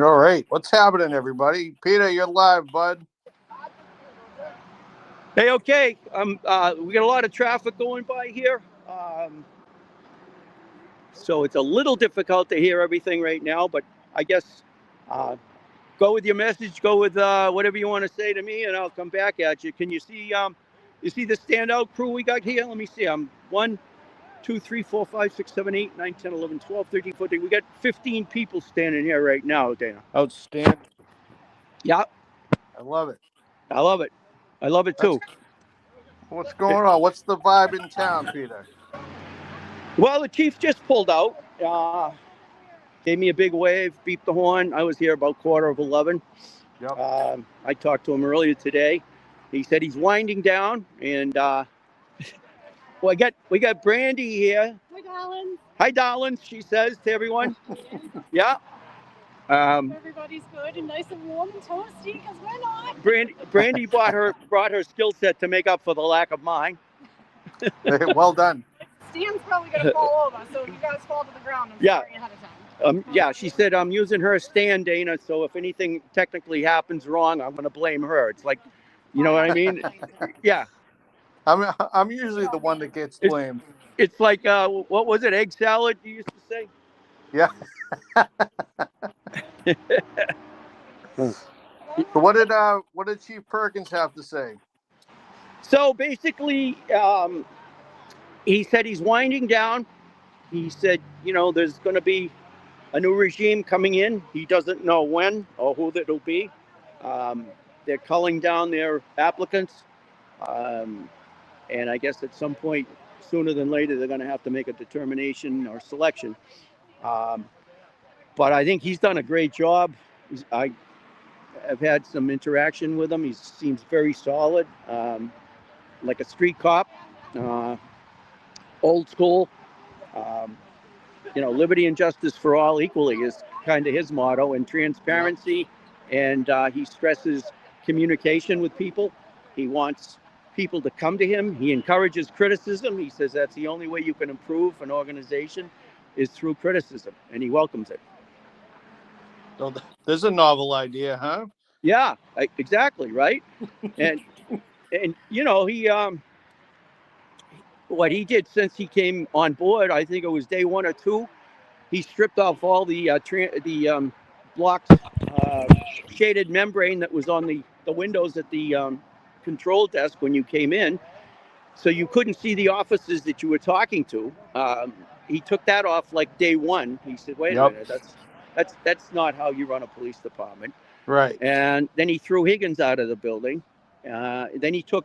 All right. What's happening, everybody? Peter, you're live, bud. Hey, okay. We got a lot of traffic going by here. So it's a little difficult to hear everything right now, but I guess go with your message, go with whatever you want to say to me, and I'll come back at you. Can you see the standout crew we got here? Let me see. 1, 2, 3, 4, 5, 6, 7, 8, 9, 10, 11, 12, 13, 14. We got 15 people standing here right now, Dana. Outstanding. Yeah. I love it. I love it. I love it too. What's going on? What's the vibe in town, Peter? Well, the chief just pulled out. Gave me a big wave, beeped the horn. I was here about 11:15. Yep. I talked to him earlier today. He said he's winding down, and well, we got Brandy here. Hi, darling. Hi, darlings, she says to everyone. Yeah. Everybody's good and nice and warm and toasty because we're not. Brandy brought her skill set to make up for the lack of mine. Well done. Stan's probably going to fall over, so if you guys fall to the ground, I'm sorry ahead of time. Yeah, she said I'm using her stand, Dana, so if anything technically happens wrong, I'm going to blame her. It's like, you know what I mean? Yeah. I'm usually the one that gets blamed. It's like, what was it, egg salad you used to say? Yeah. What did Chief Perkins have to say? So basically, he said he's winding down. He said, there's going to be a new regime coming in. He doesn't know when or who that'll be. They're culling down their applicants. And I guess at some point, sooner than later, they're going to have to make a determination or selection. But I think he's done a great job. I've had some interaction with him. He seems very solid, like a street cop, old school. Liberty and justice for all equally is kind of his motto, and transparency. And he stresses communication with people. He wants people to come to him. He encourages criticism. He says that's the only way you can improve an organization is through criticism, and he welcomes it. So there's a novel idea, huh? Yeah, exactly, right? and he what he did since he came on board, I think it was day 1 or 2, he stripped off all the blocked shaded membrane that was on the windows at the control desk when you came in, so you couldn't see the officers that you were talking to. He took that off like day 1. He said, wait a minute, that's not how you run a police department. Right. And then he threw Higgins out of the building. Then he took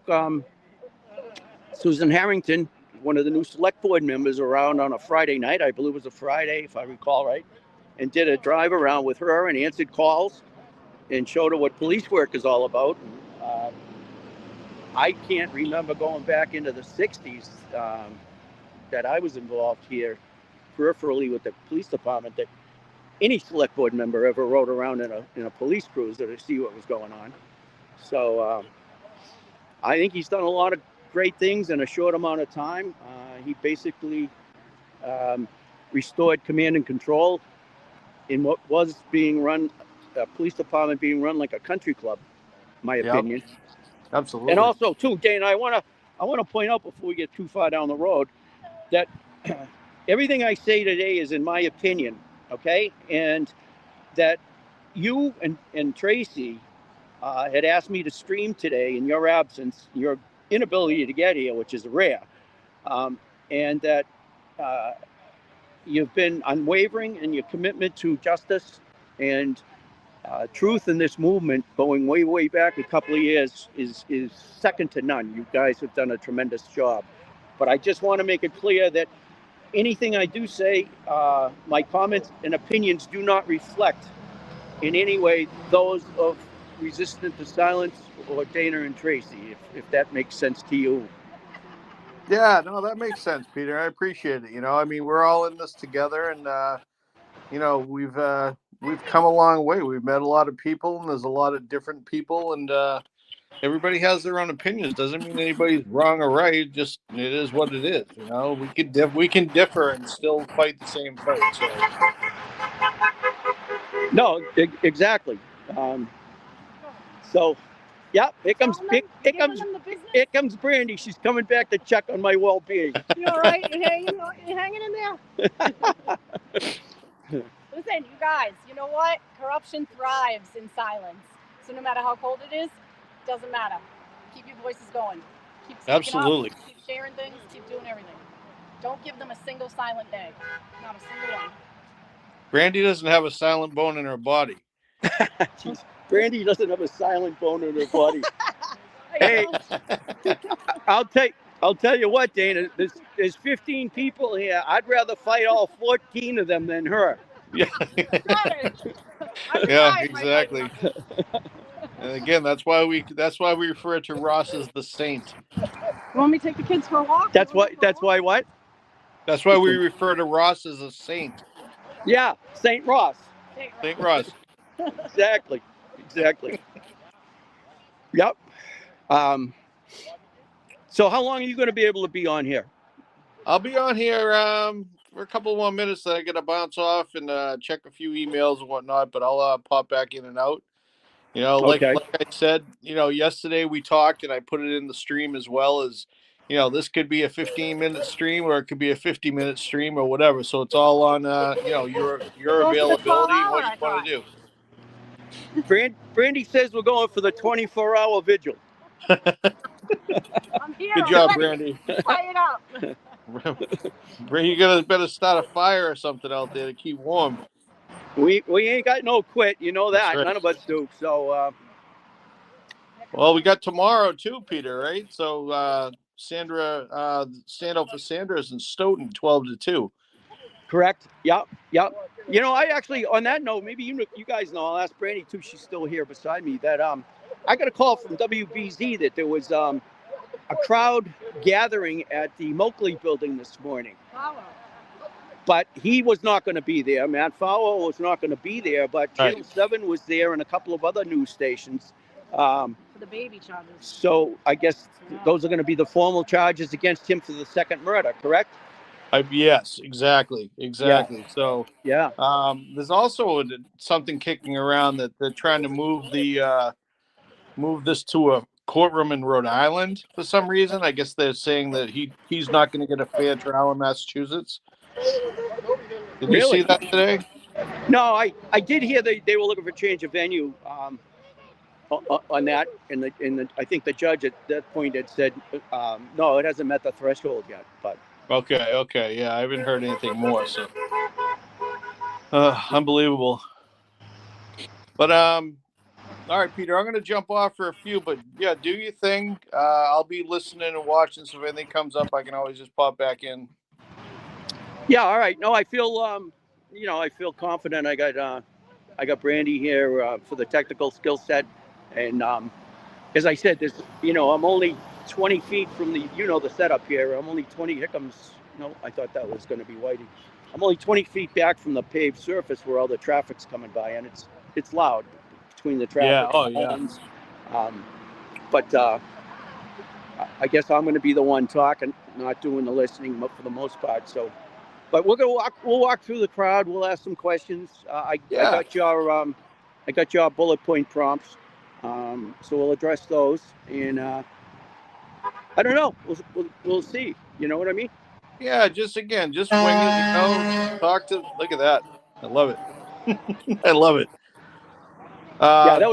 Susan Harrington, one of the new select board members, around on a Friday night. I believe it was a Friday, if I recall right, and did a drive around with her and answered calls and showed her what police work is all about. I can't remember going back into the 60s that I was involved here peripherally with the police department that any select board member ever rode around in a police cruiser to see what was going on. So I think he's done a lot of great things in a short amount of time. He basically restored command and control in what was being run, a police department being run like a country club, my opinion. Absolutely. And also, too, Dana, I want to point out before we get too far down the road that everything I say today is in my opinion, okay? And that you and Tracy had asked me to stream today in your absence, your inability to get here, which is rare, and that you've been unwavering in your commitment to justice and truth in this movement, going way back a couple of years, is second to none. You guys have done a tremendous job. But I just want to make it clear that anything I do say, my comments and opinions do not reflect in any way those of Resistant to Silence or Dana and Tracy, if that makes sense to you. Yeah, no, that makes sense, Peter. I appreciate it. I mean, we're all in this together, and we've come a long way. We've met a lot of people, and there's a lot of different people, and everybody has their own opinions. Doesn't mean anybody's wrong or right. Just it is what it is. We can differ and still fight the same fight. So. No, exactly. So, yeah, here comes here comes Brandy. She's coming back to check on my well-being. You all right? You hanging in there? Listen, you guys, you know what? Corruption thrives in silence. So no matter how cold it is, doesn't matter. Keep your voices going. Keep speaking Absolutely. up. Keep sharing things. Keep doing everything. Don't give them a single silent day. Not a single one. Brandy doesn't have a silent bone in her body. Jeez, Brandy doesn't have a silent bone in her body. Hey, I'll tell you what, Dana. There's 15 people here. I'd rather fight all 14 of them than her. Yeah. Yeah, exactly. And again, that's why we refer to Ross as the saint. You want me to take the kids for a walk? That's why what? That's why we refer to Ross as a saint. Yeah, Saint Ross. Saint Ross. Exactly. Yep. So how long are you going to be able to be on here? I'll be on here for a couple more minutes that I got to bounce off and check a few emails and whatnot, but I'll pop back in and out. You know, like I said, you know, yesterday we talked and I put it in the stream as well as, you know, this could be a 15-minute stream or it could be a 50-minute stream or whatever. So it's all on, you know, your availability and what you want to do. Brandy says we're going for the 24-hour vigil. I'm here. Good job, Brandy. Fire it up. You better start a fire or something out there to keep warm. We ain't got no quit, you know that. Right. None of us do. So well, we got tomorrow too, Peter, right? So Sandra, standout for Sandra is in Stoughton, 12-2. Correct. Yep. You know, I actually, on that note, maybe you guys know, I'll ask Brandy too, she's still here beside me, that I got a call from WBZ that there was a crowd gathering at the Moakley building this morning. But he was not going to be there. Matt Fowler was not going to be there, but Channel 7 was there and a couple of other news stations. For the baby charges. So I guess those are going to be the formal charges against him for the second murder, correct? Yes, exactly. Yeah. So yeah, there's also something kicking around that they're trying to move this to a courtroom in Rhode Island for some reason. I guess they're saying that he's not going to get a fair trial in Massachusetts. Did you see that today? No, I did hear they were looking for change of venue on that, and I think the judge at that point had said no, it hasn't met the threshold yet. But okay, yeah, I haven't heard anything more. So unbelievable. But all right, Peter, I'm going to jump off for a few, but yeah, do your thing. I'll be listening and watching. So if anything comes up, I can always just pop back in. Yeah, all right. No, I feel, you know, I feel confident. I got Brandy here for the technical skill set, and as I said, there's, you know, I'm only 20 feet from the, you know, the setup here. I'm only 20 Hickams. No, I thought that was going to be Whitey. I'm only 20 feet back from the paved surface where all the traffic's coming by, and it's loud between the traffic. But I guess I'm going to be the one talking, not doing the listening for the most part. So, but we'll walk through the crowd. We'll ask some questions. I got your bullet point prompts, so we'll address those. And I don't know. We'll see. You know what I mean? Yeah, just wing it. You know, look at that. I love it. I love it. That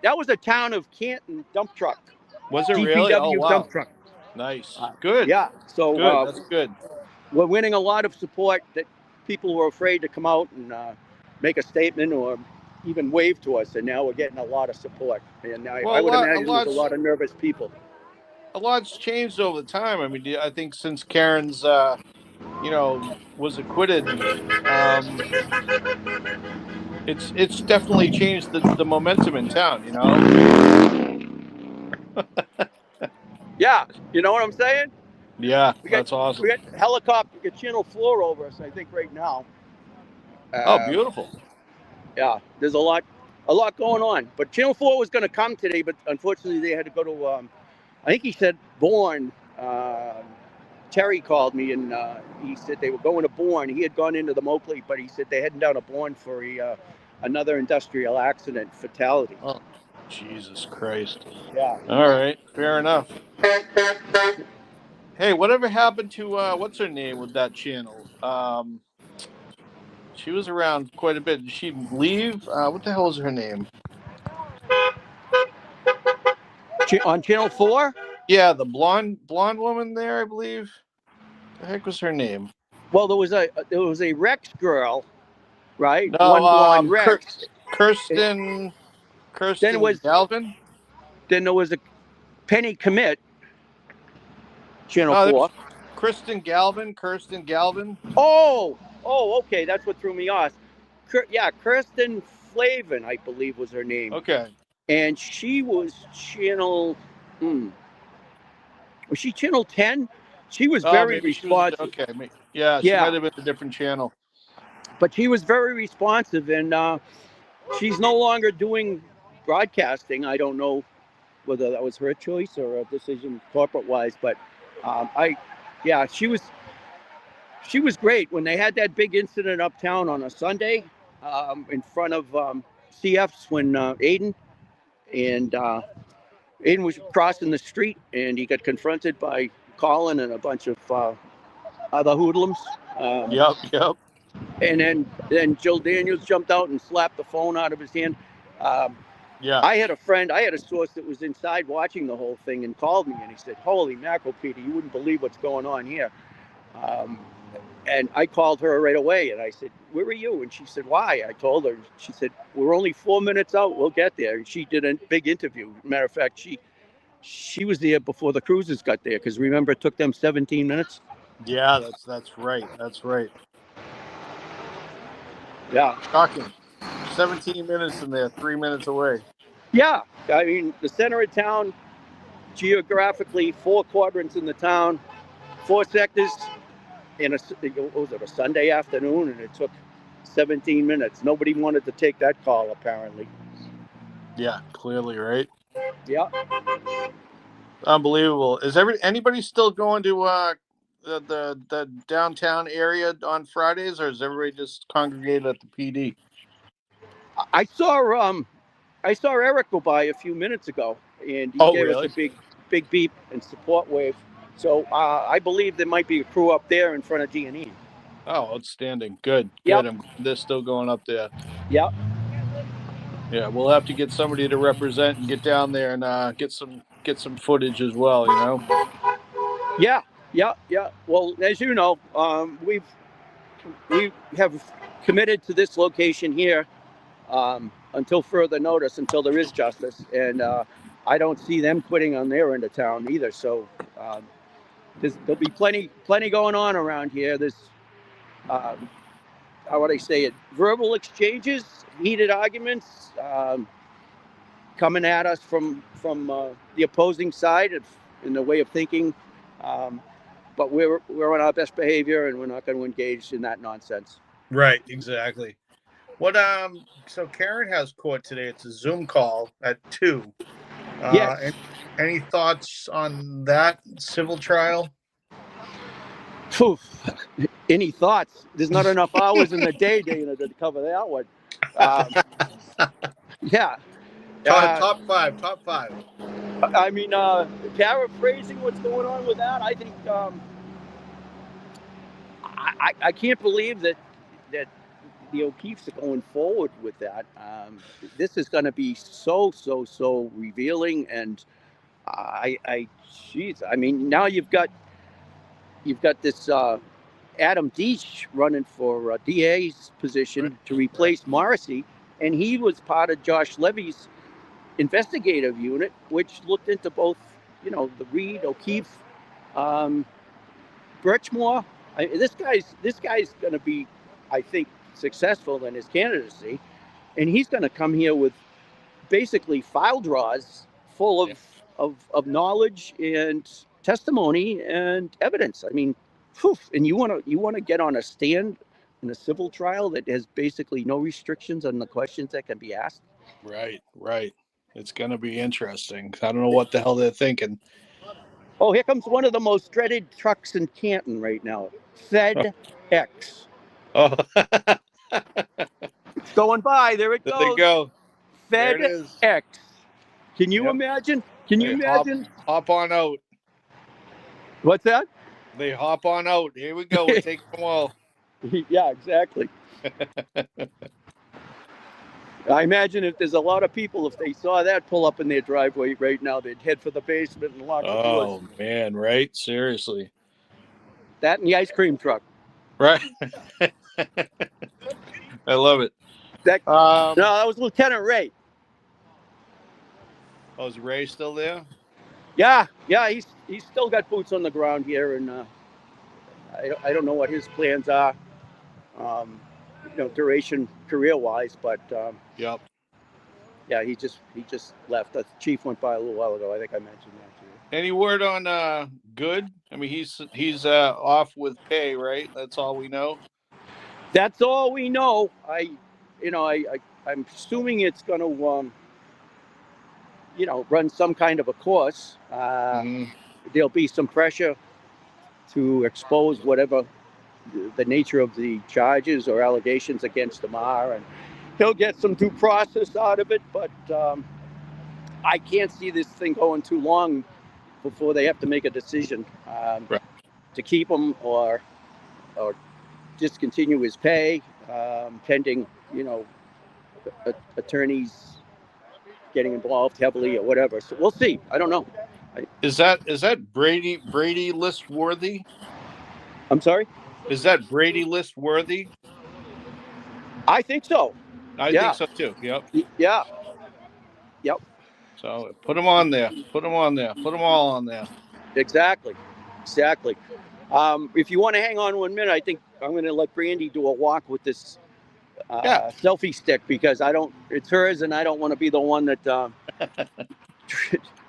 was a town of Canton dump truck. Was it DPW really? Oh, wow. Dump truck. Nice. Good. Yeah. So good. That's good. We're winning a lot of support that people were afraid to come out and make a statement or even wave to us, and now we're getting a lot of support. And I would imagine there's a lot of nervous people. A lot's changed over time. I mean, I think since Karen's, you know, was acquitted, it's definitely changed the momentum in town. You know. Yeah, you know what I'm saying? Yeah, that's awesome. We got helicopter, we got Channel 4 over us, I think, right now. Oh, beautiful. Yeah, there's a lot going on. But Channel 4 was going to come today, but unfortunately they had to go to, I think he said Bourne, Terry called me, and he said they were going to Bourne. He had gone into the Moakley, but he said they're heading down to Bourne for another industrial accident fatality. Oh, Jesus Christ. Yeah. All right, fair enough. Hey, whatever happened to what's her name with that channel? She was around quite a bit. Did she leave? What the hell is her name? On Channel 4? Yeah, the blonde woman there, I believe. The heck was her name? Well, there was a Rex girl, right? No, One blonde Rex. Kirsten Then Galvin. there was a Penny Commit, Channel Oh, 4. Kirsten Galvin. Oh, okay, that's what threw me off. Kirsten Flavin, I believe, was her name. Okay. And she was channel. Was she channel 10? She was very responsive. Okay. Yeah, she might have been a different channel. But she was very responsive, and she's no longer doing broadcasting. I don't know whether that was her choice or a decision corporate-wise, but she was great. When they had that big incident uptown on a Sunday in front of CF's when Aiden was crossing the street and he got confronted by Colin and a bunch of other hoodlums. Yep. And then Jill Daniels jumped out and slapped the phone out of his hand. Yeah. I had a source that was inside watching the whole thing and called me and he said, "Holy mackerel, Peter, you wouldn't believe what's going on here." And I called her right away and I said, "Where are you?" And she said, "Why?" I told her. She said, "We're only 4 minutes out. We'll get there." And she did a big interview. Matter of fact, she was there before the cruisers got there because remember it took them 17 minutes. Yeah, that's right. Yeah. Shocking. 17 minutes and they're 3 minutes away. Yeah. I mean, the center of town, geographically, 4 quadrants in the town, 4 sectors. Was it a Sunday afternoon? And it took 17 minutes. Nobody wanted to take that call, apparently. Yeah, clearly, right? Yeah. Unbelievable. Is anybody still going to the downtown area on Fridays, or is everybody just congregated at the PD? I saw Eric go by a few minutes ago, and he gave us a big beep and support wave. So I believe there might be a crew up there in front of G&E. Oh, outstanding. Good. Yep. I'm glad they're still going up there. Yep. Yeah, we'll have to get somebody to represent and get down there and get some footage as well, you know? Yeah. Well, as you know, we have committed to this location here until further notice, until there is justice. And I don't see them quitting on their end of town either. So there'll be plenty going on around here. There's, how would I say it, verbal exchanges, heated arguments coming at us from the opposing side in the way of thinking. But we're on our best behavior and we're not going to engage in that nonsense. Right, exactly. What so Karen has court today. It's a Zoom call at 2. Yes. Any thoughts on that civil trial? Any thoughts? There's not enough hours in the day, Dana, to cover that one. Yeah. Top five. I mean, paraphrasing what's going on with that, I think I can't believe that the O'Keefes are going forward with that. This is going to be so revealing, and geez, I mean, now you've got this Adam Deitch running for DA's position to replace Morrissey, and he was part of Josh Levy's investigative unit, which looked into both, the Reed, O'Keefe, Birchmore. This guy's going to be, I think, successful in his candidacy, and he's going to come here with basically file draws full of knowledge and testimony and evidence. I mean, and you want to get on a stand in a civil trial that has basically no restrictions on the questions that can be asked. Right. It's going to be interesting. I don't know what the hell they're thinking. Oh, here comes one of the most dreaded trucks in Canton right now. FedEx. Oh, It's going by. There it there they goes. go. There it is. FedEx. Can you Yep. imagine? Can you They imagine? hop on out. What's that? They hop on out. Here we go. We're taking them all. Yeah, exactly. I imagine if there's a lot of people, if they saw that pull up in their driveway right now, they'd head for the basement and lock the doors. Oh man, right? Seriously. That and the ice cream truck. Right. I love it. That Um no, that was Lieutenant Ray. Oh, is Ray still there? Yeah, he's still got boots on the ground here, and I don't know what his plans are, duration career wise, but Yep. yeah, he just left. The chief went by a little while ago. I think I mentioned that to you. Any word on Good? I mean, he's off with pay, right? That's all we know. That's all we know. I'm assuming it's going to run some kind of a course. There'll be some pressure to expose whatever the nature of the charges or allegations against him are, and he'll get some due process out of it. But I can't see this thing going too long before they have to make a decision Right. to keep him or discontinue his pay, pending attorneys getting involved heavily or whatever. So we'll see. I don't know. Is that Brady list worthy? I'm sorry? Is that Brady list worthy? I think so. I Yeah. think so too. Yep. Yeah. Yep. So put them on there. Put them on there. Put them all on there. Exactly. If you want to hang on 1 minute, I think I'm going to let Brandy do a walk with this selfie stick, because it's hers, and I don't want to be the one that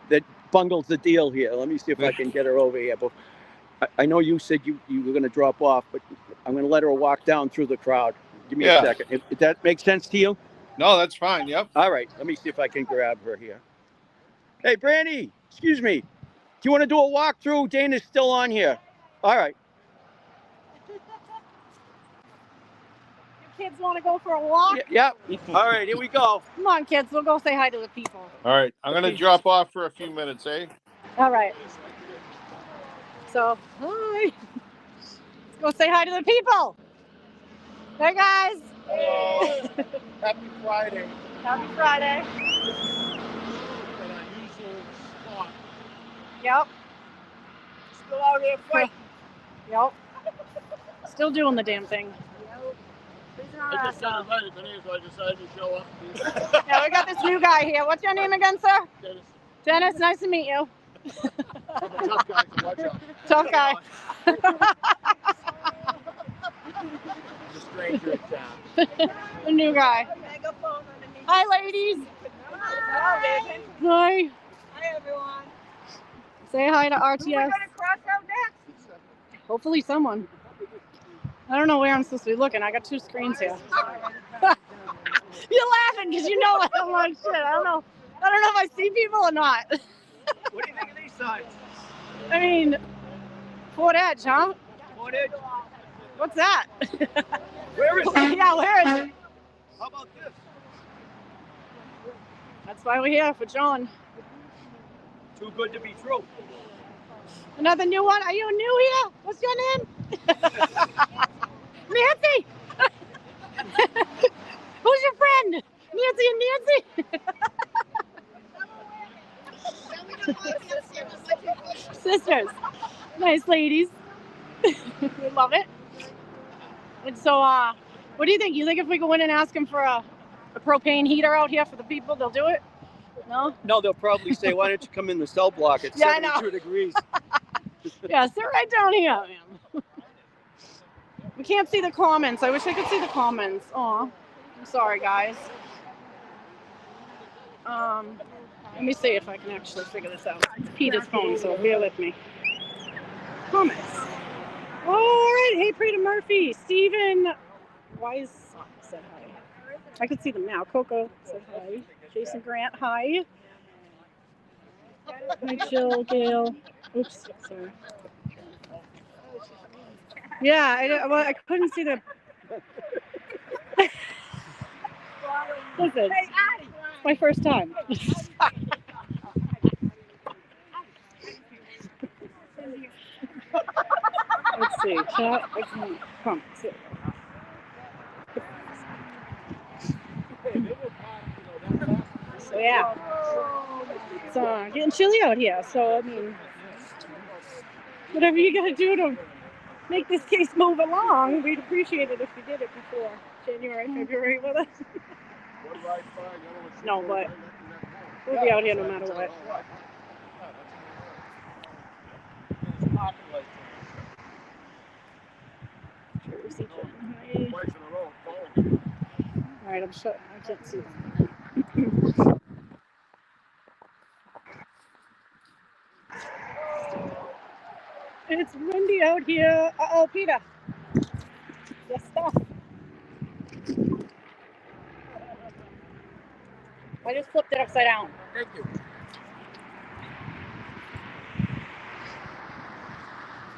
that bungles the deal here. Let me see if I can get her over here. But I know you said you were going to drop off, but I'm going to let her walk down through the crowd. Give me a second. If that makes sense to you? No, that's fine. Yep. All right. Let me see if I can grab her here. Hey, Brandy, excuse me. Do you want to do a walkthrough? Dana's still on here. All right. Your kids want to go for a walk? Yeah. All right, here we go. Come on, kids. We'll go say hi to the people. All right. I'm going to drop off for a few minutes, eh? All right. So, hi. Let's go say hi to the people. Hey, guys. Hello. Happy Friday. Happy Friday. An unusual spot. Yep. Still out here fighting. Yep. Still doing the damn thing. I just got invited today, so I decided to show up. Yeah, we got this new guy here. What's your name again, sir? Dennis. Dennis, nice to meet you. I'm a tough guy, so watch out. Tough guy. He's a stranger in town. The new guy. Hi, ladies. Hi. Hi. Hi, everyone. Say hi to Who are RTS. we going to cross out next? Hopefully someone. I don't know where I'm supposed to be looking. I got two screens here. You're laughing because you know I'm like shit. I don't know if I see people or not. What do you think of these signs? I mean, Fort Edge, huh? Fort Edge? What's that? Where is it? Yeah, where is it? How about this? That's why we're here for John. Too good to be true. Another new one? Are you new here? What's your name? Nancy! Who's your friend? Nancy and Nancy? Sisters. Nice ladies. We love it. And so, what do you think? You think if we go in and ask them for a propane heater out here for the people, they'll do it? No? No, they'll probably say, why don't you come in the cell block at Yeah, I know. 72 degrees? Yeah, sit right down here, man. We can't see the comments. I wish I could see the comments. Aw, I'm sorry, guys. Let me see if I can actually figure this out. It's Peter's phone, so bear with me. Comments. All right. Hey, Peter Murphy. Stephen Wise said hi. I can see them now. Coco said hi. Jason Grant, hi. Hi, Jill, Gail. Oops, sorry. Yeah, well, I couldn't see the. Listen, it's my first time. Let's see, chat. I can come. See. So yeah, it's getting chilly out here. So I mean, whatever you gotta do to make this case move along, we'd appreciate it if you did it before January, February with us. No, but we'll be out here no matter what. Jersey Jen. All right, I'm shut. I can't see them. It's windy out here. Uh-oh, Peter. Yes, stop. I just flipped it upside down. Thank you.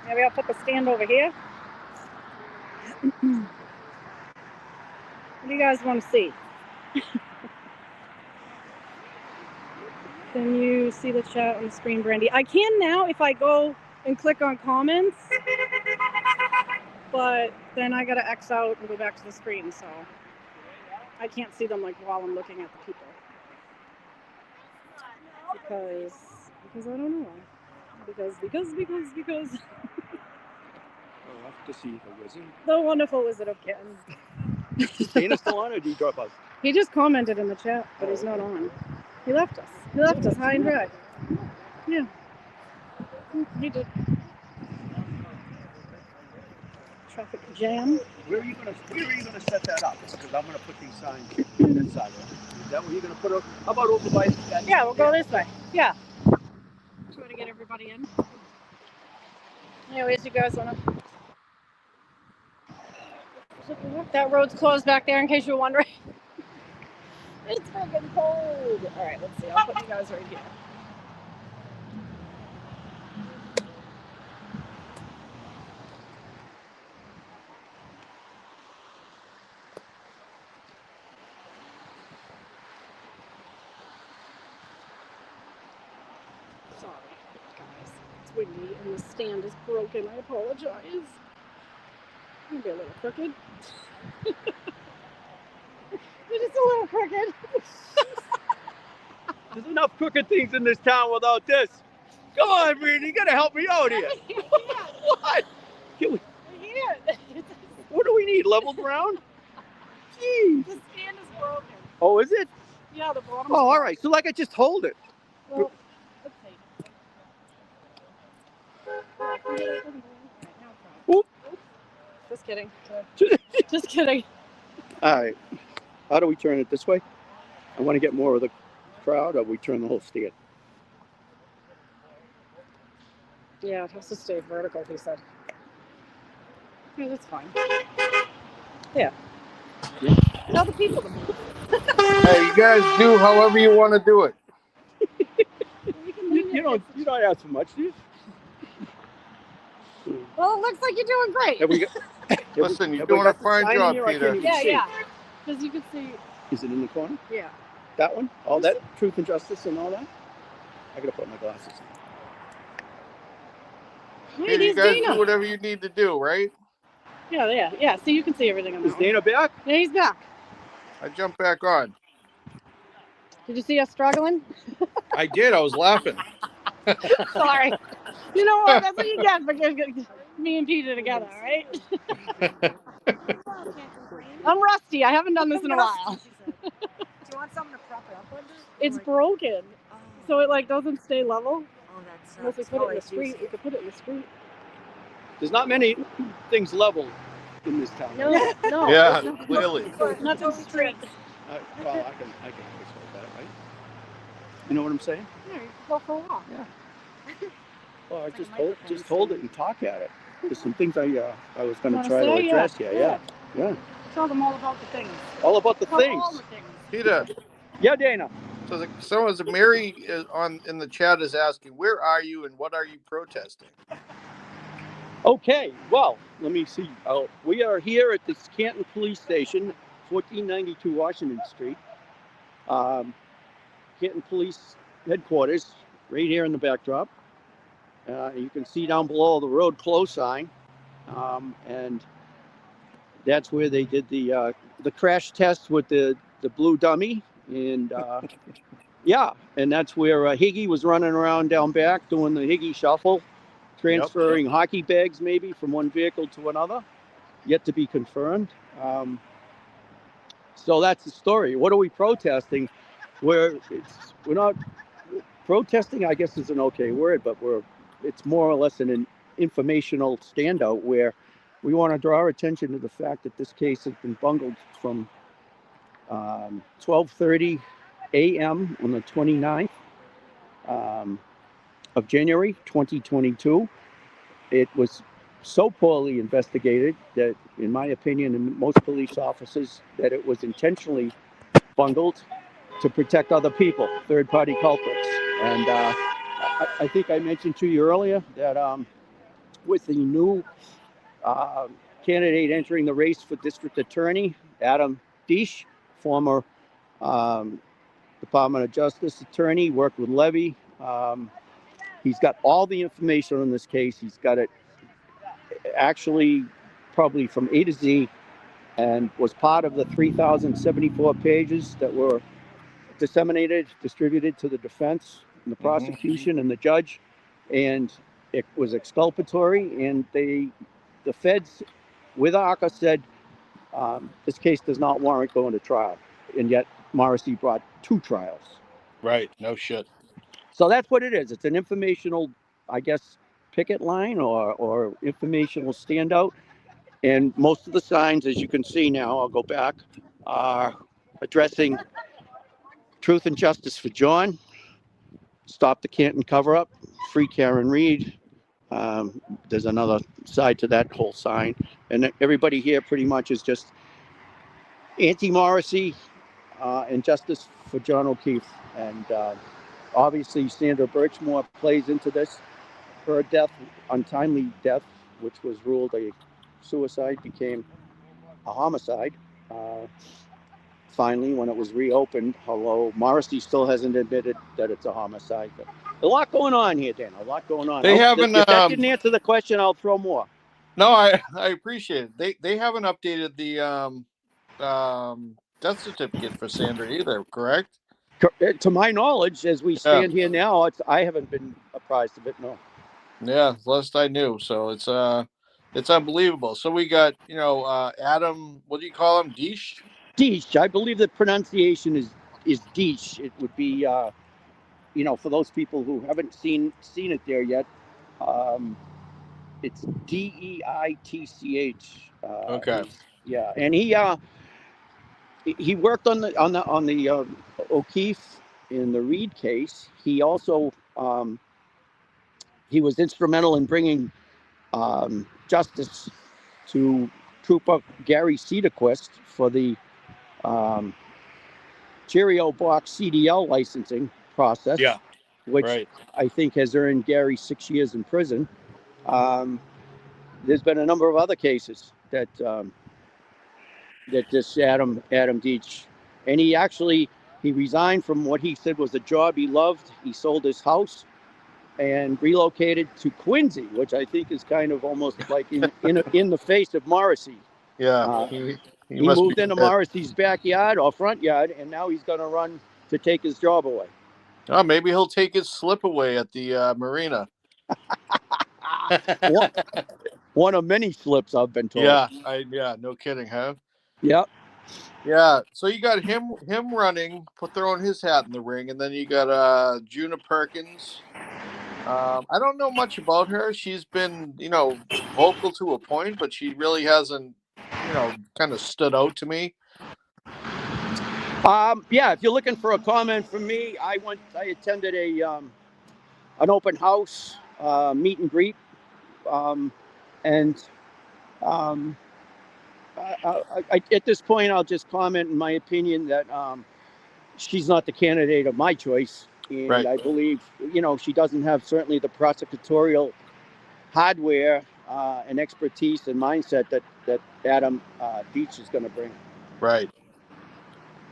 Maybe I'll put the stand over here. What do you guys want to see? Can you see the chat on the screen, Brandy? I can now if I go and click on comments, but then I gotta X out and go back to the screen, so I can't see them like while I'm looking at the people. Because I don't know why. Because. I'll have to see the wizard. The wonderful Wizard of Canton. Is Dana still on or did he drop us? He just commented in the chat, but he's not on. He left us. He left us high and dry. Yeah. He did. Traffic jam. Where are you gonna set that up? Because I'm gonna put these signs on this side. Is that where you're gonna put it? How about over by that? Yeah, we'll go this way. Yeah. Try to get everybody in. Anyways, you guys wanna. That road's closed back there in case you're wondering. It's freaking cold. All right, let's see. I'll put you guys right here. Sorry, guys. It's windy and the stand is broken. I apologize. Maybe a little crooked. You're just a little crooked. There's enough crooked things in this town without this. Come on, Brady, you gotta help me out here. What? Can we, what do we need? Level ground? Jeez. The stand is broken. Oh, is it? Yeah, the bottom. Oh, all right. So like I just hold it. Well, let's see. Oop. Just kidding. Just kidding. All right. How do we turn it this way? I want to get more of the crowd, or we turn the whole stand? Yeah, it has to stay vertical, he said. Yeah, that's fine. Yeah. Tell the people to move. Hey, you guys do however you want to do it. You don't ask for much, do you? Well, it looks like you're doing great. Have we got, Listen, you're doing a fine job, Peter. Yeah. Because you can see. Is it in the corner? Yeah. That one? All that truth and justice and all that? I gotta put my glasses on. Hey, You guys Dana. do whatever you need to do, right? Yeah. So you can see everything on that Is Dana back? Yeah, he's back. I jumped back on. Did you see us struggling? I did. I was laughing. Sorry. You know what? That's what you get for me and Peter together, right? I'm rusty. I haven't done this in a while. Do you want something to prop it up under? It's broken, so it like doesn't stay level. Oh, that's. Unless we put it in the street, we could put it in the street. There's not many things level in this town. No. Yeah, clearly. Not in the street. Well, I can always hold that, right? You know what I'm saying? Yeah, you can go for a walk. Yeah. Well, I just hold it and talk at it. There's some things I was going to try to address here. Yeah. Tell them all about the things. All about the things. All the things. Peter, Yeah, Dana. someone's Mary is in the chat is asking, where are you and what are you protesting? Okay, well, let me see. We are here at this Canton Police Station, 1492 Washington Street. Canton Police Headquarters, right here in the backdrop. You can see down below the road close sign, and that's where they did the crash test with the blue dummy, and yeah, and that's where Higgy was running around down back doing the Higgy shuffle, transferring hockey bags maybe from one vehicle to another, yet to be confirmed. So that's the story. What are we protesting? We're not protesting, I guess is an okay word, but it's more or less an informational standout where we want to draw our attention to the fact that this case has been bungled from 12:30 a.m. on the 29th of January 2022. It was so poorly investigated that, in my opinion, and most police officers, that it was intentionally bungled to protect other people, third-party culprits. And I think I mentioned to you earlier that with the new candidate entering the race for district attorney, Adam Deesh, former Department of Justice attorney, worked with Levy. He's got all the information on this case. He's got it actually probably from A to Z, and was part of the 3,074 pages that were distributed to the defense and the prosecution and the judge, and it was exculpatory. And the feds with ARCA said this case does not warrant going to trial, and yet Morrissey brought 2 trials. Right, no shit. So that's what it is. It's an informational, I guess, picket line or informational standout. And most of the signs, as you can see now, I'll go back, are addressing truth and justice for John, stop the Canton cover-up, free Karen Reed. There's another side to that whole sign. And everybody here pretty much is just anti-Morrissey and justice for John O'Keefe. And obviously Sandra Birchmore plays into this. Her death, untimely death, which was ruled a suicide, became a homicide. Finally, when it was reopened, although Morrissey still hasn't admitted that it's a homicide. But a lot going on here, Dan. A lot going on. They haven't. If that didn't answer the question, I'll throw more. No, I appreciate it. They haven't updated the death certificate for Sandra either, correct? To my knowledge, as we stand here now, I haven't been apprised of it. No. Yeah, last I knew. So it's unbelievable. So we got Adam. What do you call him? Deesh. Deesh. I believe the pronunciation is Deesh. It would be for those people who haven't seen it there yet. It's Deitch. Okay. Yeah, and he worked on the O'Keefe in the Reed case. He also he was instrumental in bringing justice to Trooper Gary Cedarquist for the Cheerio box CDL licensing process. Yeah. Which right. I think has earned Gary 6 years in prison. There's been a number of other cases that this Adam Deesh, and he resigned from what he said was a job he loved. He sold his house and relocated to Quincy, which I think is kind of almost like in the face of Morrissey. Yeah, he moved into Morrissey's backyard or front yard, and now he's going to run to take his job away. Oh, maybe he'll take his slip away at the marina. One of many slips, I've been told. Yeah, no kidding, huh? Yep. Yeah, so you got him running, throwing his hat in the ring, and then you got Juna Perkins. I don't know much about her. She's been, vocal to a point, but she really hasn't, kind of stood out to me. Yeah, if you're looking for a comment from me, I attended an open house meet and greet, and at this point, I'll just comment in my opinion that she's not the candidate of my choice. And Right. I believe, she doesn't have certainly the prosecutorial hardware and expertise and mindset that Adam Beach is going to bring. Right.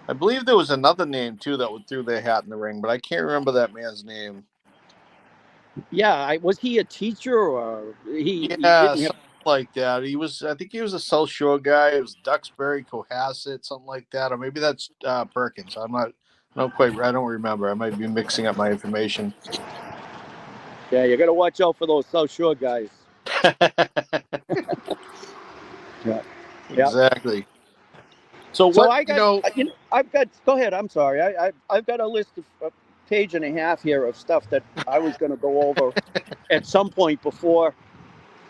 I believe there was another name too that threw their hat in the ring, but I can't remember that man's name. Yeah, was he a teacher or he Yeah, didn't have? something like that. I think he was a South Shore guy. It was Duxbury, Cohasset, something like that. Or maybe that's Perkins. Not quite, I don't remember. I might be mixing up my information. Yeah, you got to watch out for those South Shore guys. Yeah. Exactly. So So what, I've got. Go ahead. I'm sorry. I've got a list of a page and a half here of stuff that I was going to go over at some point before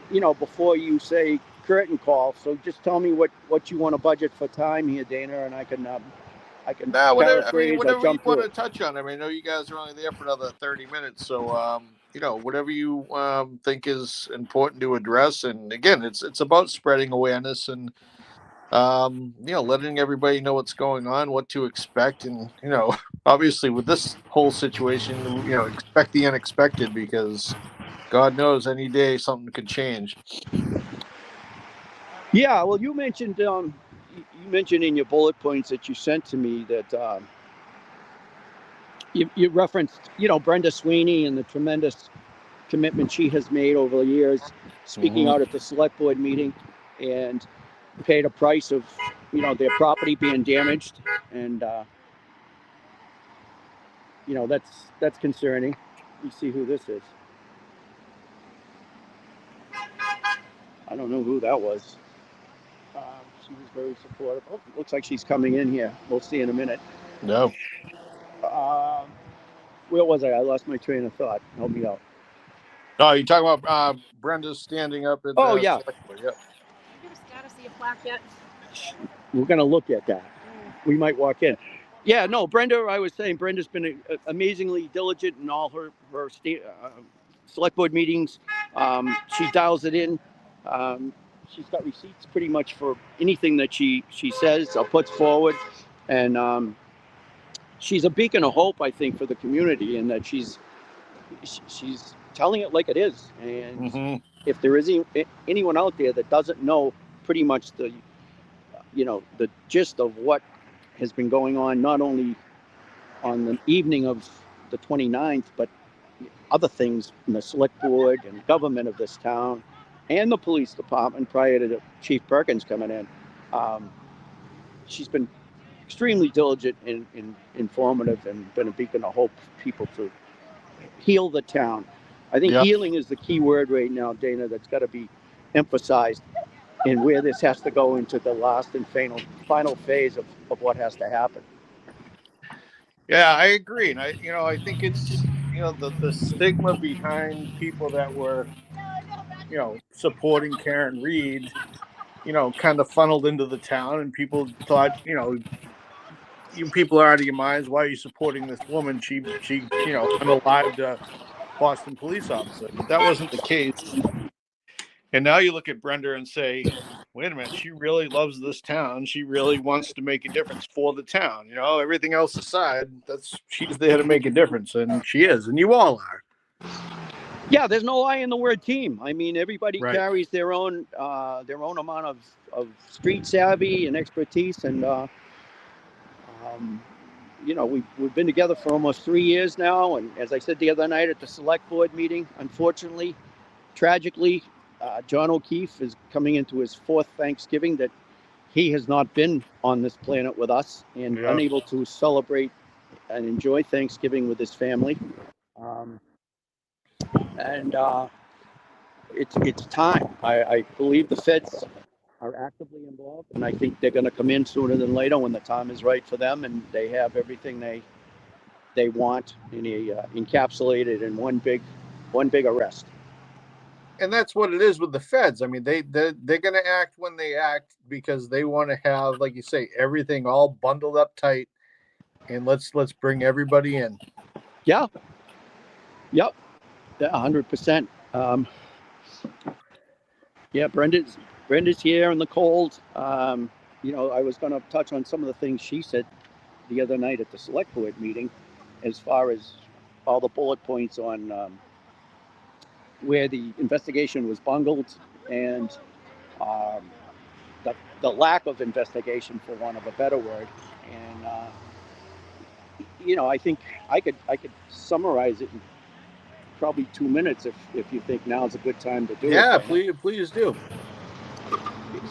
you say curtain call. So just tell me what you want to budget for time here, Dana, and I can paraphrase or whatever you jump want through to it. touch on. I mean, I know you guys are only there for another 30 minutes. So, whatever you think is important to address. And again, it's about spreading awareness and, letting everybody know what's going on, what to expect. And, obviously with this whole situation, expect the unexpected because God knows any day something could change. Yeah. Well, you mentioned in your bullet points that you sent to me that you referenced Brenda Sweeney and the tremendous commitment she has made over the years, speaking out at the select board meeting, and paid a price of their property being damaged, and that's concerning. You see who this is? I don't know who that was. She was very supportive. Oh, it looks like she's coming in here. We'll see in a minute. No. Where was I? I lost my train of thought. Help me out. Oh, you're talking about Brenda standing up at Oh the yeah. select board. Yep. Did you give a status of your plaque yet? We're going to look at that. We might walk in. Yeah, no, Brenda, I was saying Brenda's been amazingly diligent in all her select board meetings. She dials it in. She's got receipts pretty much for anything that she says or puts forward. And she's a beacon of hope, I think, for the community, and that she's telling it like it is. And if there is anyone out there that doesn't know pretty much the gist of what has been going on, not only on the evening of the 29th, but other things in the select board and government of this town and the police department prior to Chief Perkins coming in. She's been extremely diligent and informative and been a beacon of hope for people to heal the town. I think healing is the key word right now, Dana, that's got to be emphasized in where this has to go into the last and final phase of what has to happen. Yeah, I agree. And I think it's, the stigma behind people that were, supporting Karen Reed, kind of funneled into the town, and people thought, you people are out of your minds. Why are you supporting this woman? She, unalived a Boston police officer. But that wasn't the case. And now you look at Brenda and say, wait a minute, she really loves this town. She really wants to make a difference for the town. Everything else aside, she's there to make a difference, and she is, and you all are. Yeah, there's no lie in the word team. I mean, everybody Right. carries their own amount of street savvy and expertise, and we've been together for almost 3 years now. And as I said the other night at the select board meeting, unfortunately, tragically, John O'Keefe is coming into his 4th Thanksgiving that he has not been on this planet with us, and unable to celebrate and enjoy Thanksgiving with his family. And it's time. I believe the feds are actively involved, and I think they're going to come in sooner than later when the time is right for them, and they have everything they want encapsulated in one big arrest. And that's what it is with the feds. I mean, they're going to act when they act because they want to have, like you say, everything all bundled up tight, and let's bring everybody in. Yeah. Yep. Yeah, 100%. Yeah, Brenda's here in the cold. I was going to touch on some of the things she said. the other night at the select board meeting, as far as all the bullet points on where the investigation was bungled and um, the lack of investigation, for want of a better word. And I think I could summarize it in probably 2 minutes if you think now's a good time to do it. Yeah, please do.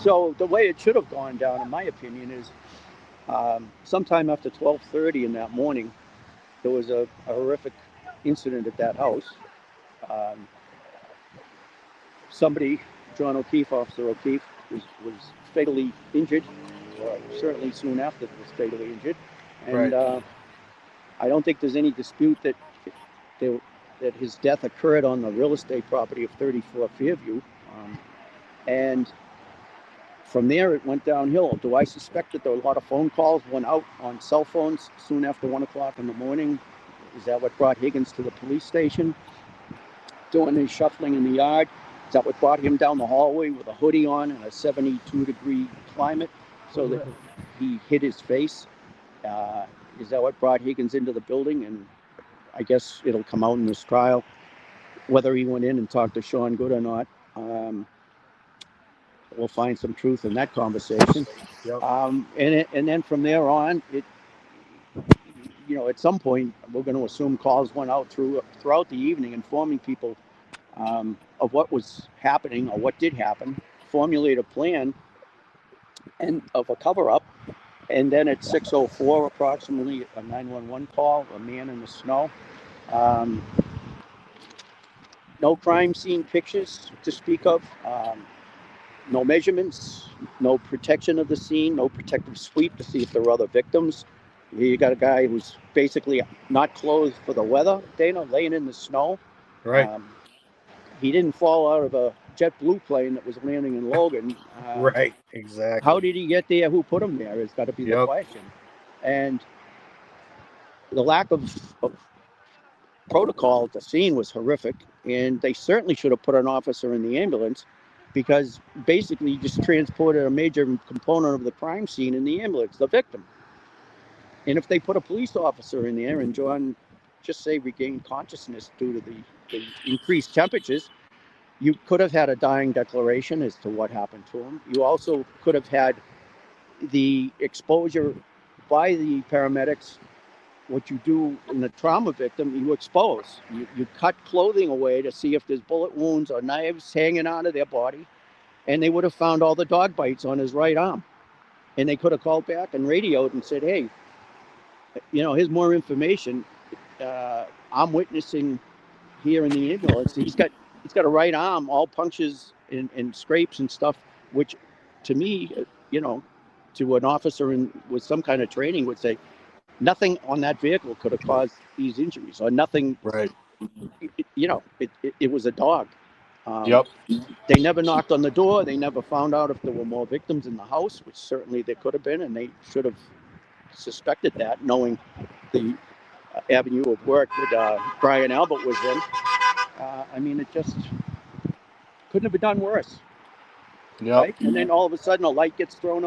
So the way it should have gone down, in my opinion, is sometime after 12:30 in that morning, there was a horrific incident at that house. Um, Somebody, John O'Keefe, Officer O'Keefe, was fatally injured, or certainly soon after was fatally injured. And Right. I don't think there's any dispute that his death occurred on the real estate property of 34 Fairview. And from there, it went downhill. Do I suspect that there were a lot of phone calls went out on cell phones soon after 1 o'clock in the morning? Is that what brought Higgins to the police station? Doing his shuffling in the yard? Is that what brought him down the hallway with a hoodie on in a 72-degree climate so that he hid his face? Is that what brought Higgins into the building? And I guess it'll come out in this trial whether he went in and talked to Sean Good or not. We'll find some truth in that conversation. Yep. And then from there on, at some point, we're going to assume calls went out throughout the evening, informing people of what was happening or what did happen, formulate a plan and of a cover-up. And then at 6:04, approximately, a 911 call, a man in the snow. No crime scene pictures to speak of. No measurements, no protection of the scene, no protective sweep to see if there were other victims. You got a guy who's basically not clothed for the weather, Dana, laying in the snow. Right. He didn't fall out of a JetBlue plane that was landing in Logan. Right. Exactly. How did he get there? Who put him there has got to be the question. And the lack of protocol at the scene was horrific. And they certainly should have put an officer in the ambulance, because basically you just transported a major component of the crime scene in the ambulance, the victim. And if they put a police officer in there and John just say regained consciousness due to the increased temperatures, you could have had a dying declaration as to what happened to him. You also could have had the exposure by the paramedics. What you do in the trauma victim, you expose. You cut clothing away to see if there's bullet wounds or knives hanging out of their body, and they would have found all the dog bites on his right arm. And they could have called back and radioed and said, hey, here's more information. I'm witnessing here in the ambulance. He's got a right arm, all punctures and scrapes and stuff, which to me, to an officer with some kind of training would say, nothing on that vehicle could have caused these injuries, or nothing. Right. It was a dog. Yep. They never knocked on the door. They never found out if there were more victims in the house, which certainly there could have been, and they should have suspected that, knowing the avenue of work that Brian Albert was in. It just couldn't have been done worse. Yep. Right? And then all of a sudden a light gets thrown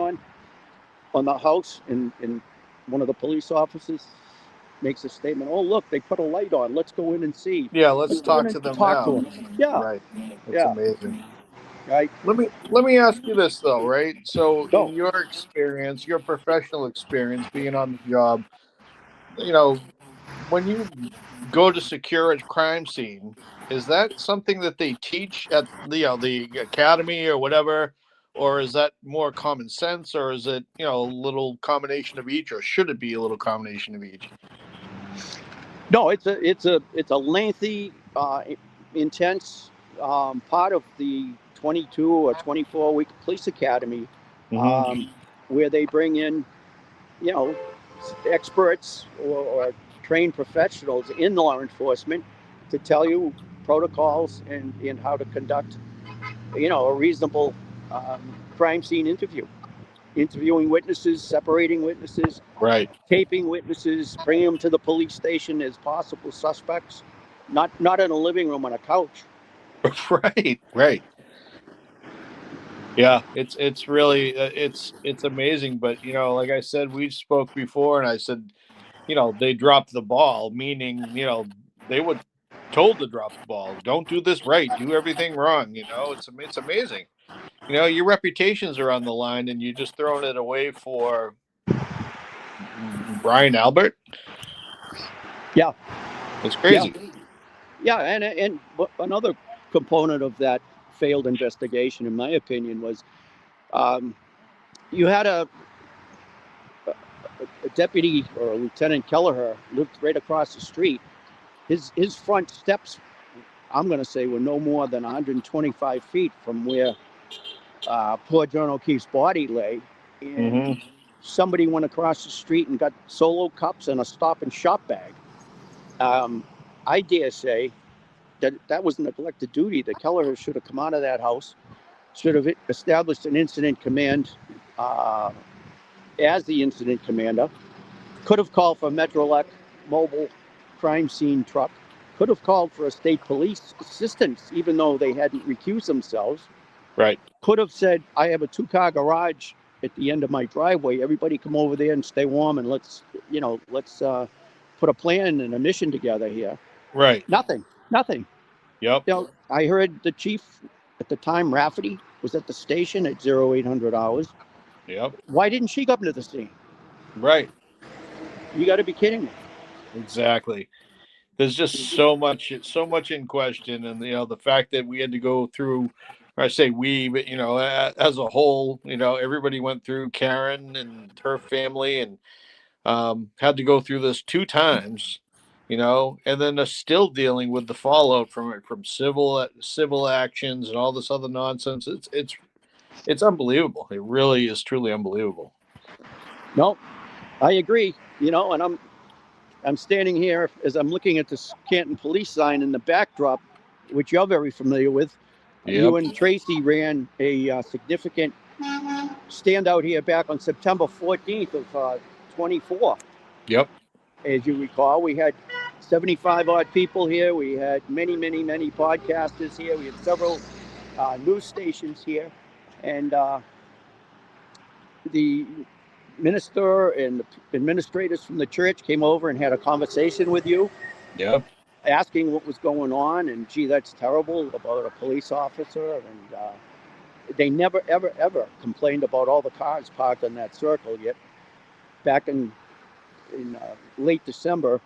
on the house, and one of the police officers makes a statement, oh, look, they put a light on. Let's go in and see. Yeah, let's talk to them now. To them. Yeah. Right. That's amazing. Right. Let me ask you this though, right? So Go. in your experience, your professional experience being on the job, when you go to secure a crime scene, is that something that they teach at the academy or whatever, or is that more common sense, or is it a little combination of each, or should it be a little combination of each? No, it's a lengthy, intense part of the 22 or 24-week police academy, where they bring in, experts or trained professionals in law enforcement to tell you protocols and how to conduct, a reasonable crime scene interview. Interviewing witnesses, separating witnesses, right, taping witnesses, bringing them to the police station as possible suspects, not in a living room on a couch. right. Yeah, it's really it's amazing. But like I said, we spoke before, and I said, they dropped the ball, meaning they were told to drop the ball. Don't do this right. Do everything wrong. It's amazing. Your reputations are on the line, and you're just throwing it away for Brian Albert. Yeah, It's yeah, crazy. yeah. And another component of that failed investigation, in my opinion, was um, you had a deputy or a Lieutenant Kelleher lived right across the street. His front steps, I'm going to say, were no more than 125 feet from where poor John O'Keefe's body lay. And Hmm. somebody went across the street and got Solo cups and a Stop and Shop bag. I dare say that was neglected duty. The Kelleher should have come out of that house, should have established an incident command uh, as the incident commander, could have called for Metrolec mobile crime scene truck, could have called for a state police assistance, even though they hadn't recused themselves. Right. Could have said, I have a 2-car garage at the end of my driveway. Everybody come over there and stay warm, and let's put a plan and a mission together here. Right. Nothing. Yep. I heard the chief at the time, Rafferty, was at the station at 0800 hours. Yep. Why didn't she come to the scene? Right. You got to be kidding me. Exactly. There's just so much in question, and the fact that we had to go through. I say we, but as a whole, everybody went through. Karen and her family, and had to go through this 2 times, and then they're still dealing with the fallout from it, from civil actions and all this other nonsense. It's unbelievable. It really is truly unbelievable. No, I agree. And I'm standing here as I'm looking at this Canton police sign in the backdrop, which you're very familiar with. Yep. You and Tracy ran a significant standout here back on September 14th of 24. Yep. As you recall, we had 75 odd people here. We had many podcasters here. We had several news stations here. And the minister and the administrators from the church came over and had a conversation with you. Yep. Asking what was going on, and gee, that's terrible, about a police officer. And they never, ever complained about all the cars parked in that circle. Yet back in late December,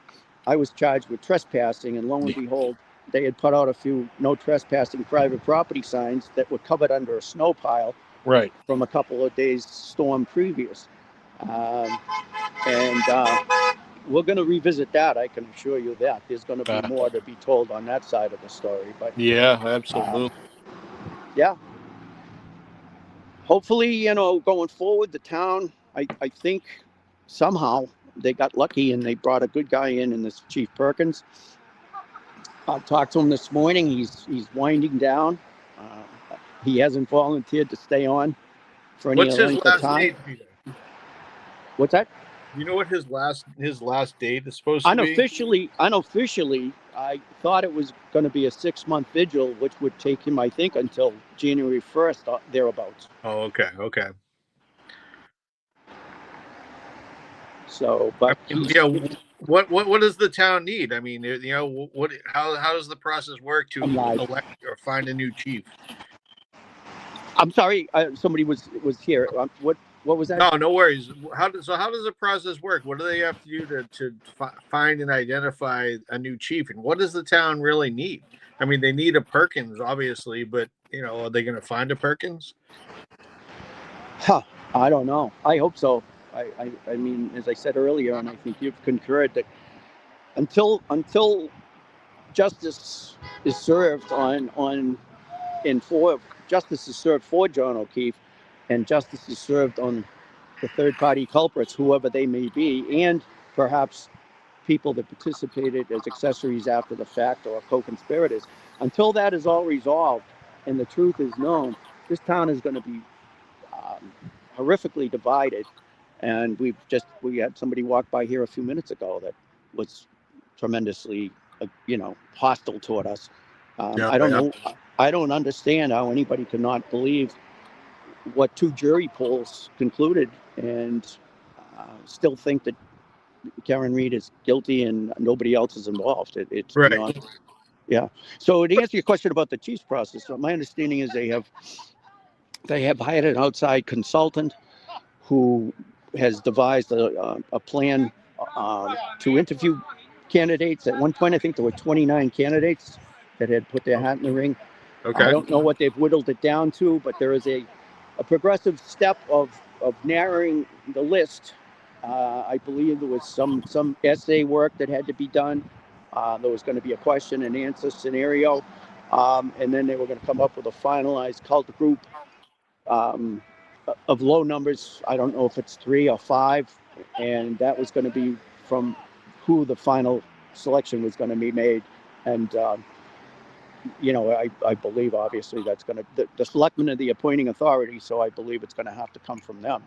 I was charged with trespassing, and lo and behold, they had put out a few no trespassing private property signs that were covered under a snow pile. Right. From a couple of days storm previous. And we're going to revisit that. I can assure you that there's going to be more to be told on that side of the story. But yeah, absolutely. Yeah. Hopefully, going forward, the town, I think somehow they got lucky and they brought a good guy in this Chief Perkins. I talked to him this morning. He's winding down. He hasn't volunteered to stay on for any length of time. Date, Peter? What's that? You know what his last date is supposed to be? Unofficially, I thought it was going to be a 6-month vigil, which would take him, I think, until January 1st, thereabouts. Oh, okay. So, but what does the town need? I mean, how does the process work to elect or find a new chief? I'm sorry, somebody was here. What was that? No worries. How does the process work? What do they have to do to find and identify a new chief? And what does the town really need? I mean, they need a Perkins, obviously, but are they going to find a Perkins? I don't know. I hope so. I mean, as I said earlier, and I think you've concurred, that until justice is served justice is served for John O'Keefe, and justice is served on the third-party culprits, whoever they may be, and perhaps people that participated as accessories after the fact or co-conspirators. Until that is all resolved and the truth is known, this town is going to be horrifically divided. And we had somebody walk by here a few minutes ago that was tremendously, hostile toward us. I don't know. I don't understand how anybody could not believe what 2 jury polls concluded, and still think that Karen Reed is guilty and nobody else is involved. It's Right. beyond. Yeah. So to answer your question about the chief's process, so my understanding is they have hired an outside consultant who has devised a plan to interview candidates. At one point, I think there were 29 candidates that had put their hat in the ring. Okay. I don't know what they've whittled it down to, but there is a progressive step of narrowing the list. I believe there was some essay work that had to be done. There was going to be a question and answer scenario, and then they were going to come up with a finalized cult group of low numbers. I don't know if it's 3 or 5, and that was going to be from who the final selection was going to be made. And I believe obviously that's going to the selectmen are the appointing authority, so I believe it's going to have to come from them.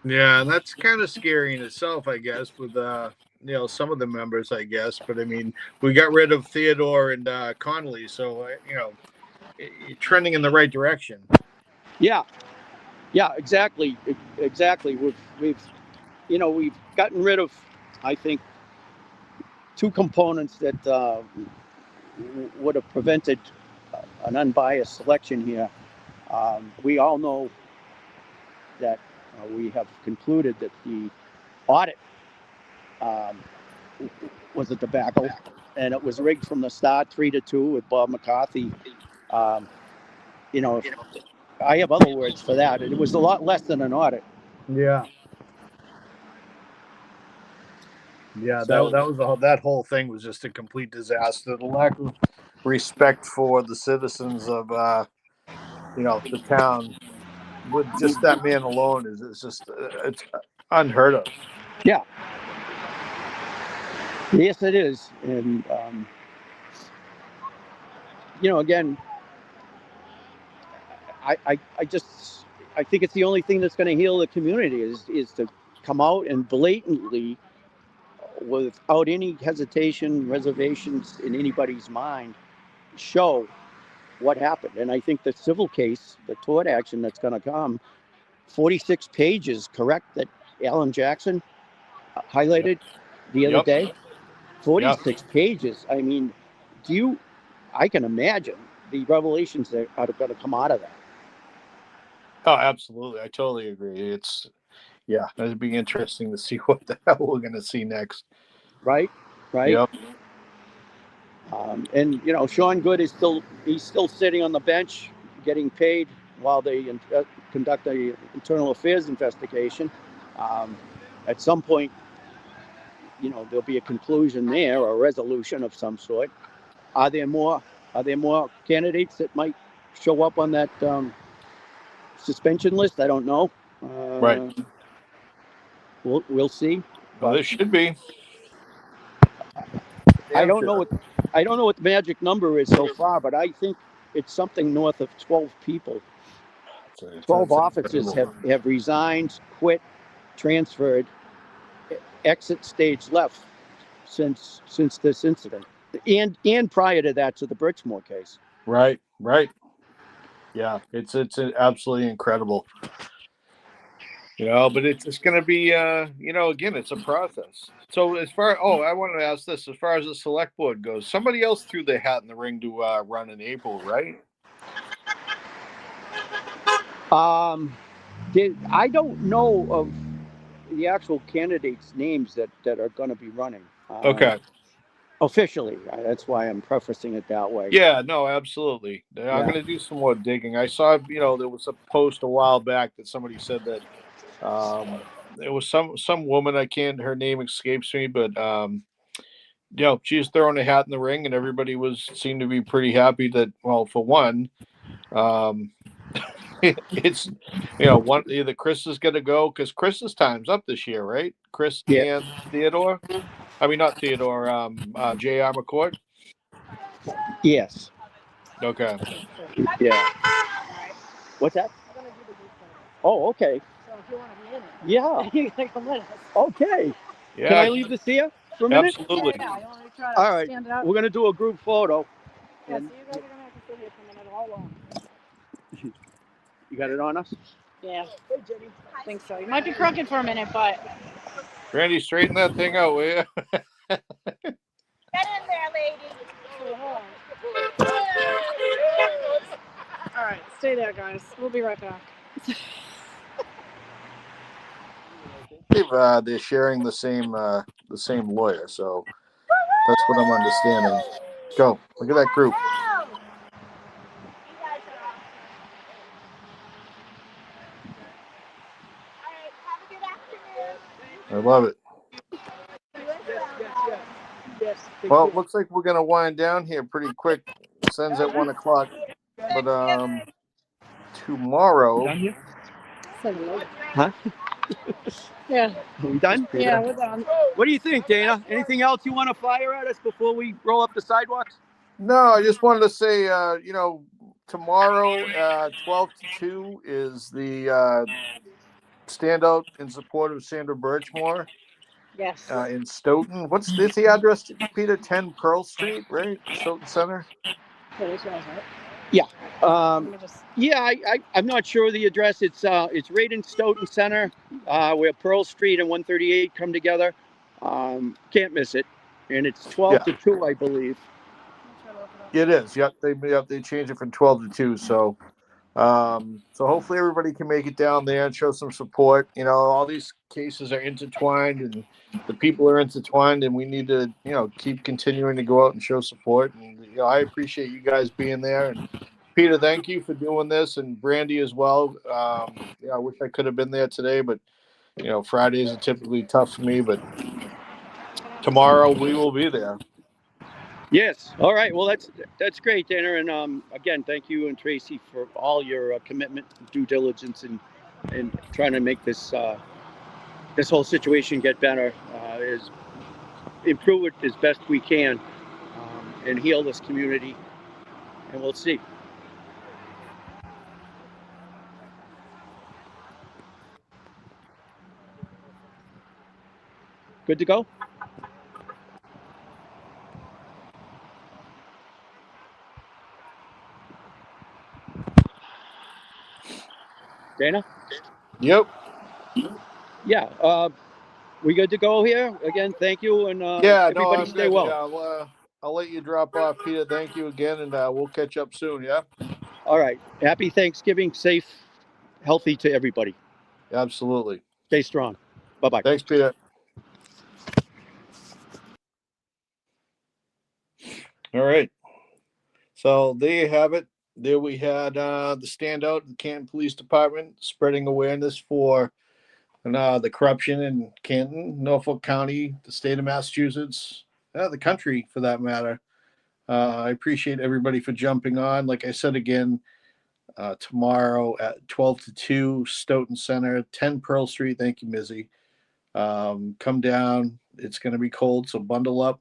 Yeah, and that's kind of scary in itself, I guess, with some of the members, I guess. But I mean, we got rid of Theodore and Connolly, so trending in the right direction. Yeah, exactly. We've gotten rid of, I think, 2 components that would have prevented an unbiased selection here. We all know that we have concluded that the audit was a debacle, and it was rigged from the start, 3-2 with Bob McCarthy. I have other words for that. It was a lot less than an audit. Yeah. Yeah, So, that whole thing was just a complete disaster. The lack of respect for the citizens of the town with just that man alone is just it's unheard of. yeah, yes, it is. And again, I think it's the only thing that's going to heal the community is to come out and blatantly, without any hesitation, reservations in anybody's mind, show what happened. And I think the civil case, the tort action that's going to come, 46 pages, correct, that Alan Jackson highlighted the other day. 46 pages. I mean, I can imagine the revelations that are going to come out of that. Oh, absolutely. I totally agree. It'd be interesting to see what the hell we're going to see next. Right. Yep. And Sean Good is still sitting on the bench, getting paid while they conduct the internal affairs investigation. At some point, there'll be a conclusion there, or a resolution of some sort. Are there more candidates that might show up on that suspension list? I don't know. Right. We'll see. Well, there should be. I don't know what the magic number is so far, but I think it's something north of 12 people. 12 officers have resigned, quit, transferred, exit stage left since this incident, and prior to that, to the Brixmore case. Right. Yeah, it's absolutely incredible. But it's going to be, again, it's a process. So I wanted to ask this, as far as the select board goes, somebody else threw their hat in the ring to run in April, right? I don't know of the actual candidates' names that are going to be running. Okay. Officially, that's why I'm prefacing it that way. Yeah, no, absolutely. I'm going to do some more digging. I saw, there was a post a while back that somebody said that it was some woman, her name escapes me, but she was throwing a hat in the ring, and everybody seemed to be pretty happy that, well, for one, it's either Chris is going to go, because Chris's time's up this year, right? Chris and Theodore. I mean, not Theodore. J.R. McCord. Yes. Okay. Yeah. What's that? Oh, okay. So if you want to be in it, Yeah. you gotta come with us. Okay. Yeah. Can I leave this here for a minute? Absolutely. Yeah. You want me to try to All right. stand up? We're gonna do a group photo. Yeah. So you guys are gonna have to sit here for a minute, all alone. You got it on us? Yeah, I think so. You might be crooked for a minute, but Randy, straighten that thing out, will you? Get in there, lady. all right, stay there, guys. We'll be right back. They're sharing the same lawyer, so that's what I'm understanding. Go. Look at that group. You guys are awesome. All right, have a good afternoon. I love it. You as well, guys. Yes. Well, it looks like we're gonna wind down here pretty quick. Sun's at 1:00, but tomorrow. Done here? So, Huh? yeah, Are we done? yeah, we're done. What do you think, Dana? Anything else you want to fire at us before we roll up the sidewalks? No, I just wanted to say, tomorrow, 12 to 2 is the standout in support of Sandra Birchmore Yes. in Stoughton. What's the address, Peter? 10 Pearl Street, right? Stoughton Center? Yeah, this one's right. Yeah. Let me just. Yeah, I'm not sure of the address. It's right in Stoughton Center, where Pearl Street and 138 come together. Can't miss it. And it's 12 to 2, I believe. It is. Yep. They changed it from 12 to 2. So hopefully everybody can make it down there and show some support. All these cases are intertwined and the people are intertwined, and we need to, keep continuing to go out and show support. And, I appreciate you guys being there. And Peter, thank you for doing this, and Brandy as well. I wish I could have been there today, but, Fridays are typically tough for me, but tomorrow we will be there. Yes. All right. Well, that's great, Dana. And again, thank you and Tracy for all your commitment, due diligence, and trying to make this this whole situation get better, is improve it as best we can, and heal this community. And we'll see. Good to go? Dana? Yep. Yeah. We good to go here? Again, thank you, and everybody I'm stay good. well. Yeah, I'll let you drop off, Peter. Thank you again, and we'll catch up soon. Yeah. All right. Happy Thanksgiving. Safe, healthy to everybody. Absolutely. Stay strong. Bye-bye. Thanks, Peter. All right. So there you have it. There we had the standout in the Canton Police Department spreading awareness for the corruption in Canton, Norfolk County, the state of Massachusetts, the country for that matter. I appreciate everybody for jumping on. Like I said again, tomorrow at 12 to 2, Stoughton Center, 10 Pearl Street. Thank you, Mizzy. Come down. It's going to be cold, so bundle up.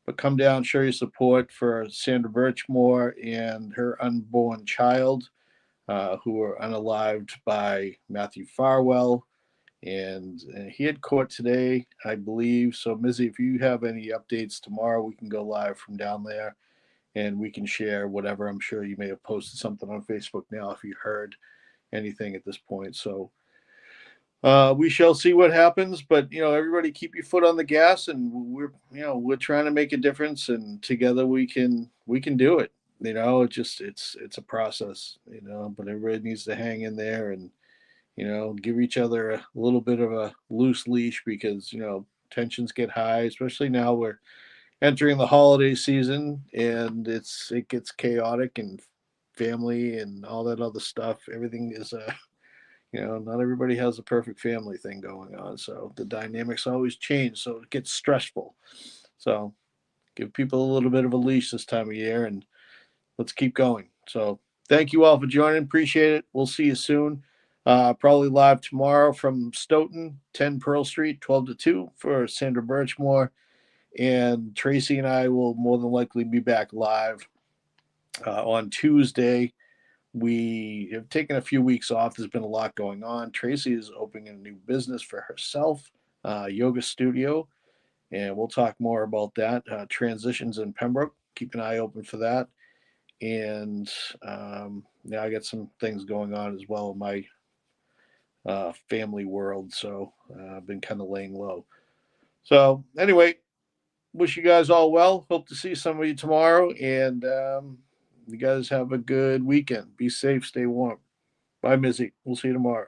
But come down, show your support for Sandra Birchmore and her unborn child, who were unalived by Matthew Farwell. And he had court today, I believe. So, Mizzy, if you have any updates tomorrow, we can go live from down there and we can share whatever. I'm sure you may have posted something on Facebook now if you heard anything at this point. So, we shall see what happens, but everybody keep your foot on the gas, and we're trying to make a difference, and together we can do it. It's a process, but everybody needs to hang in there and give each other a little bit of a loose leash because tensions get high, especially now we're entering the holiday season and it gets chaotic and family and all that other stuff. Everything is not everybody has a perfect family thing going on. So the dynamics always change. So it gets stressful. So give people a little bit of a leash this time of year and let's keep going. So thank you all for joining. Appreciate it. We'll see you soon. Probably live tomorrow from Stoughton, 10 Pearl Street, 12 to 2 for Sandra Birchmore. And Tracy and I will more than likely be back live on Tuesday. We have taken a few weeks off. There's been a lot going on. Tracy is opening a new business for herself, yoga studio, and we'll talk more about that. Transitions in Pembroke. Keep an eye open for that. And I got some things going on as well in my family world. So I've been kind of laying low. So anyway, wish you guys all well. Hope to see some of you tomorrow. And you guys have a good weekend. Be safe. Stay warm. Bye, Mizzy. We'll see you tomorrow.